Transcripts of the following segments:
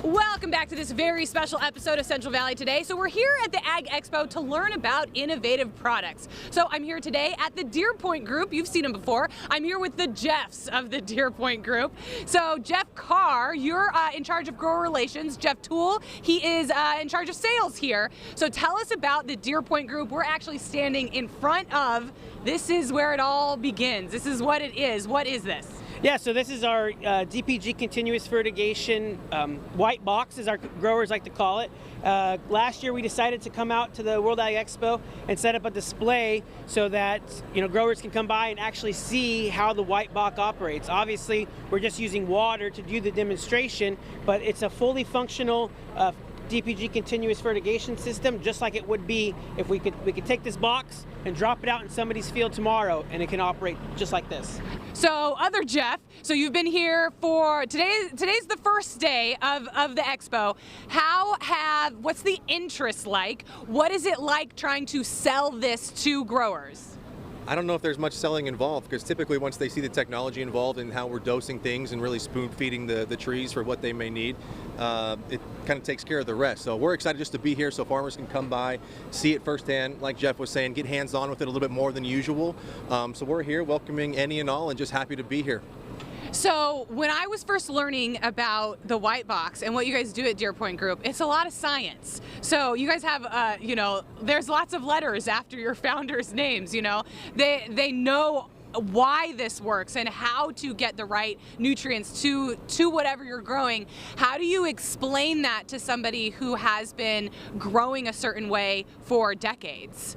Welcome back to this very special episode of Central Valley Today. So we're here at the Ag Expo to learn about innovative products. So I'm here today at the Deerpoint Group. You've seen them before. I'm here with the Jeffs of the Deerpoint Group. So Jeff Carr, you're in charge of grower relations. Jeff Toole, he is in charge of sales here. So tell us about the Deerpoint Group. We're actually standing in front of, this is where it all begins. This is what it is. What is this? Yeah, so this is our DPG continuous fertigation white box, as our growers like to call it. Last year we decided to come out to the World Ag Expo and set up a display so that growers can come by and actually see how the white box operates. Obviously, we're just using water to do the demonstration, but it's a fully functional DPG continuous fertigation system, just like it would be if we could take this box and drop it out in somebody's field tomorrow, and it can operate just like this. So, other Jeff, so you've been here for today's the first day of the expo. What's the interest like? What is it like trying to sell this to growers? I don't know if there's much selling involved, because typically once they see the technology involved and how we're dosing things and really spoon feeding the trees for what they may need, it kind of takes care of the rest. So we're excited just to be here so farmers can come by, see it firsthand, like Jeff was saying, get hands-on with it a little bit more than usual. So we're here welcoming any and all and just happy to be here. So when I was first learning about the white box and what you guys do at Deerpoint Group, it's a lot of science. So you guys have, there's lots of letters after your founders' names, They know why this works and how to get the right nutrients to whatever you're growing. How do you explain that to somebody who has been growing a certain way for decades?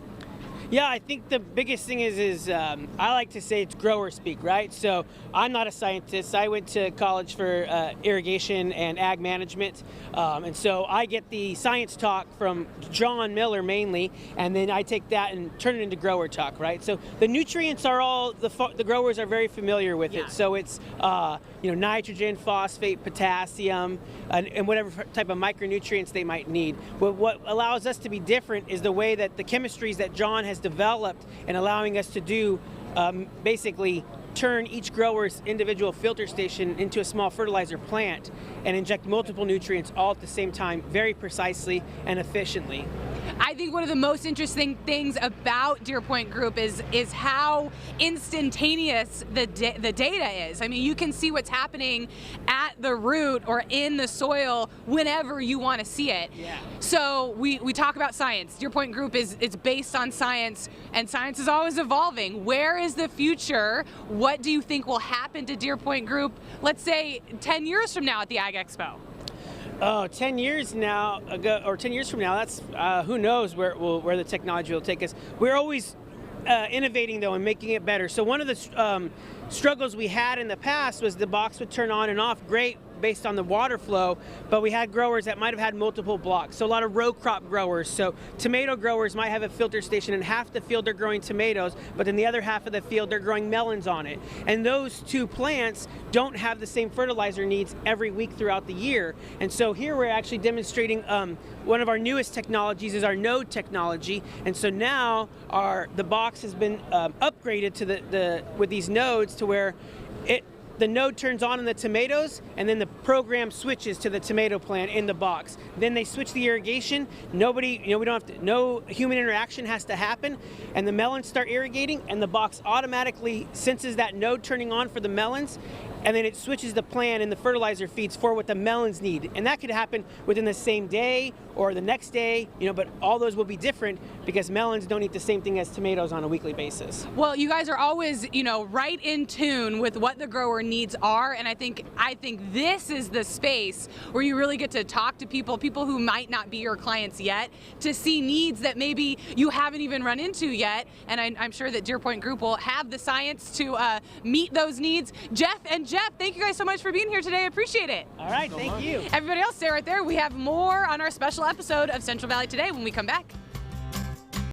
Yeah, I think the biggest thing is I like to say it's grower speak, right? So I'm not a scientist. I went to college for irrigation and ag management, and so I get the science talk from John Miller mainly, and then I take that and turn it into grower talk, right? So the nutrients are all, the growers are very familiar with it. So it's nitrogen, phosphate, potassium, and whatever type of micronutrients they might need. But what allows us to be different is the way that the chemistries that John has developed and allowing us to do basically turn each grower's individual filter station into a small fertilizer plant and inject multiple nutrients all at the same time very precisely and efficiently. I think one of the most interesting things about Deerpoint Group is how instantaneous the data is. I mean, you can see what's happening at the root or in the soil whenever you want to see it. Yeah. So we talk about science. Deerpoint Group is based on science, and science is always evolving. Where is the future? What do you think will happen to Deerpoint Group, let's say 10 years from now at the Ag Expo? Oh, 10 years from now, that's who knows where the technology will take us. We're always innovating though and making it better. So one of the struggles we had in the past was the box would turn on and off great based on the water flow, but we had growers that might have had multiple blocks. So a lot of row crop growers. So tomato growers might have a filter station and half the field they're growing tomatoes, but in the other half of the field they're growing melons on it. And those two plants don't have the same fertilizer needs every week throughout the year. And so here we're actually demonstrating one of our newest technologies is our node technology. And so now the box has been upgraded to with these nodes to where the node turns on in the tomatoes, and then the program switches to the tomato plant in the box. Then they switch the irrigation. No human interaction has to happen, and the melons start irrigating, and the box automatically senses that node turning on for the melons, and then it switches the plant and the fertilizer feeds for what the melons need. And that could happen within the same day or the next day, but all those will be different because melons don't eat the same thing as tomatoes on a weekly basis. Well, you guys are always, right in tune with what the grower needs are, and I think this is the space where you really get to talk to people who might not be your clients yet, to see needs that maybe you haven't even run into yet, and I'm sure that Deerpoint Group will have the science to meet those needs. Jeff, thank you guys so much for being here today. I appreciate it. All right, thank you. Everybody else, stay right there. We have more on our special episode of Central Valley Today when we come back.